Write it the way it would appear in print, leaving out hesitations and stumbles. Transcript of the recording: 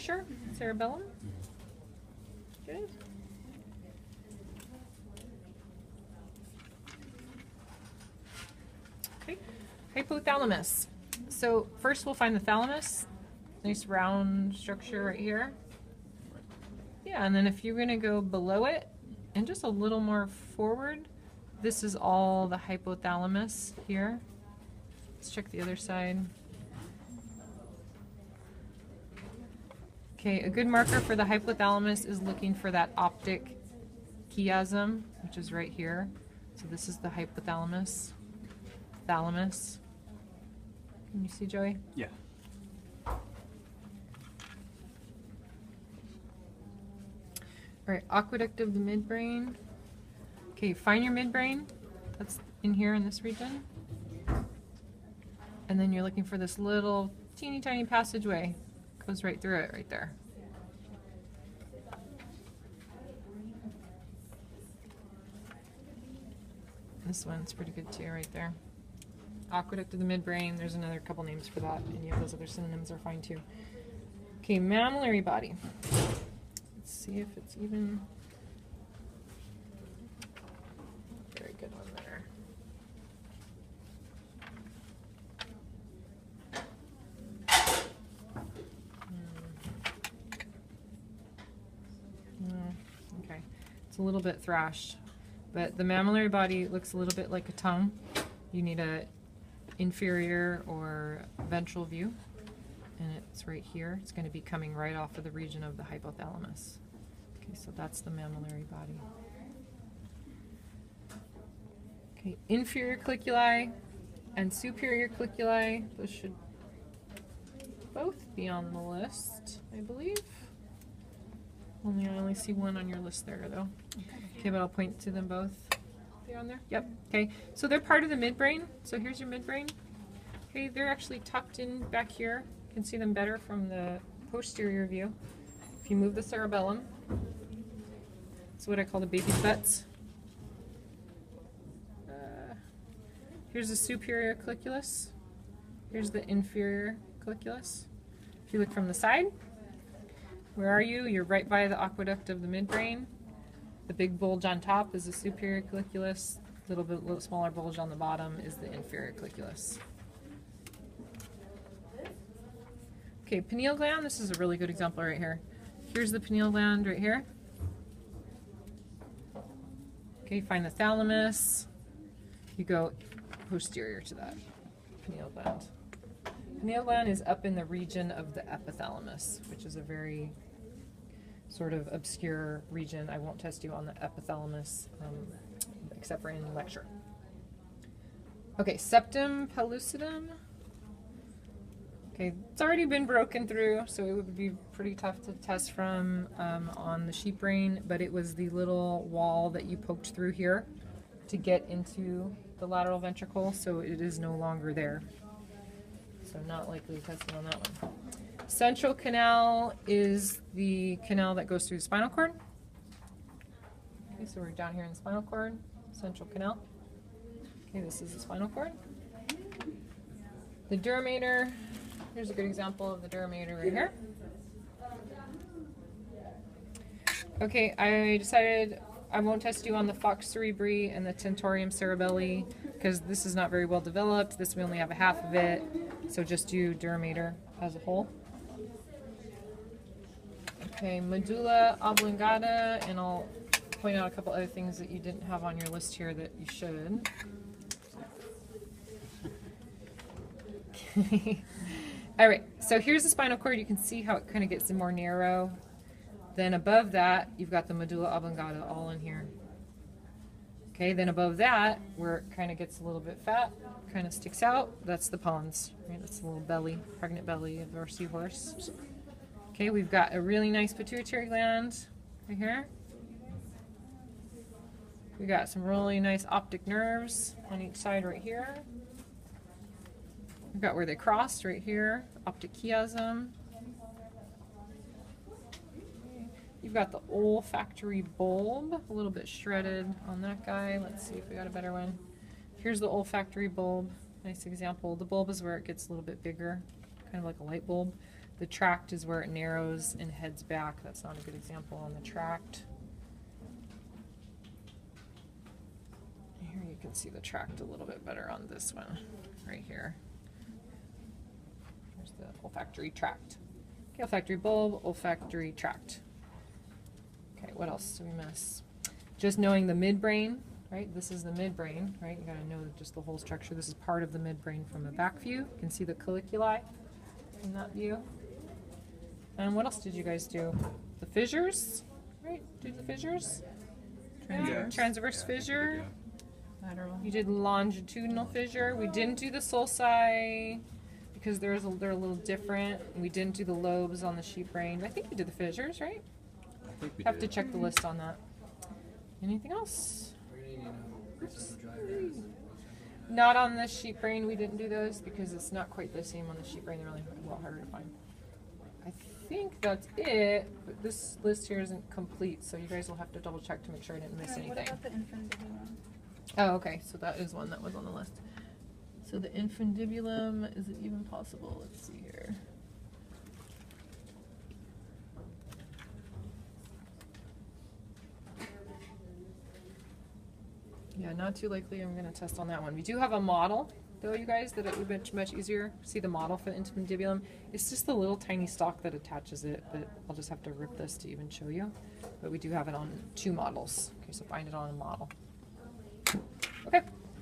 structure, cerebellum. Good. Okay, hypothalamus. So first we'll find the thalamus. Nice round structure right here. Yeah, and then if you're going to go below it and just a little more forward, this is all the hypothalamus here. Let's check the other side. Okay, a good marker for the hypothalamus is looking for that optic chiasm, which is right here. So this is the hypothalamus. Thalamus. Can you see, Joey? Yeah. All right, aqueduct of the midbrain. Okay, find your midbrain. That's in here in this region. And then you're looking for this little teeny tiny passageway. Goes right through it right there. This one's pretty good too right there. Aqueduct of the midbrain. There's another couple names for that. Any of those other synonyms are fine too. Okay, mammillary body. Let's see if it's even. Very good one there. Okay, it's a little bit thrashed, but the mammillary body looks a little bit like a tongue. You need a inferior or ventral view, and it's right here. It's going to be coming right off of the region of the hypothalamus. Okay, so that's the mammillary body. Okay, inferior colliculi and superior colliculi, those should both be on the list, I believe. I only see one on your list there, though. Okay, but I'll point to them both. They're on there? Yep. Okay, so they're part of the midbrain. So here's your midbrain. Okay, they're actually tucked in back here. You can see them better from the posterior view. If you move the cerebellum, it's what I call the baby's butts. Here's the superior colliculus. Here's the inferior colliculus. If you look from the side, where are you? You're right by the aqueduct of the midbrain. The big bulge on top is the superior colliculus. Little smaller bulge on the bottom is the inferior colliculus. Okay, pineal gland. This is a really good example right here. Here's the pineal gland right here. Okay, find the thalamus. You go posterior to that pineal gland. Pineal gland is up in the region of the epithalamus, which is a very sort of obscure region. I won't test you on the epithalamus, except for in lecture. Okay, septum pellucidum. Okay, it's already been broken through, so it would be pretty tough to test from on the sheep brain, but it was the little wall that you poked through here to get into the lateral ventricle, so it is no longer there. So not likely testing on that one. Central canal is the canal that goes through the spinal cord. Okay, so we're down here in the spinal cord, central canal. Okay, this is the spinal cord. The dura mater, here's a good example of the dura mater right here. Okay, I decided I won't test you on the falx cerebri and the tentorium cerebelli because this is not very well developed. This we only have a half of it, so just do dura mater as a whole. Okay, medulla oblongata, and I'll point out a couple other things that you didn't have on your list here that you should. All right, so here's the spinal cord. You can see how it kind of gets more narrow. Then above that, you've got the medulla oblongata all in here. Okay, then above that, where it kind of gets a little bit fat, kind of sticks out, that's the pons, right? That's the little belly, pregnant belly of our seahorse. Okay, we've got a really nice pituitary gland right here. We got some really nice optic nerves on each side right here. We've got where they crossed right here, optic chiasm. You've got the olfactory bulb, a little bit shredded on that guy. Let's see if we got a better one. Here's the olfactory bulb, nice example. The bulb is where it gets a little bit bigger, kind of like a light bulb. The tract is where it narrows and heads back. That's not a good example on the tract. Here you can see the tract a little bit better on this one, right here. There's the olfactory tract. Okay, olfactory bulb, olfactory tract. Okay, what else do we miss? Just knowing the midbrain, right? This is the midbrain, right? You gotta know just the whole structure. This is part of the midbrain from the back view. You can see the colliculi in that view. And what else did you guys do? The fissures, right? Do the fissures? Transverse fissure. Lateral. You did longitudinal fissure. We didn't do the sulci because they're a little different. We didn't do the lobes on the sheep brain. I think we did the fissures, right? I think we Have did. to check the list on that. Anything else? Not on the sheep brain. We didn't do those because it's not quite the same on the sheep brain. They're really a lot harder to find. I think that's it. But this list here isn't complete, so you guys will have to double check to make sure I didn't miss anything. What about the infundibulum? Oh, okay. So that is one that was on the list. So the infundibulum, is it even possible? Let's see here. Yeah, not too likely I'm going to test on that one. We do have a model, though, you guys, that it would be much easier. See the model for the infundibulum. It's just the little tiny stalk that attaches it, but I'll just have to rip this to even show you. But we do have it on 2 models. Okay, so find it on a model. Okay.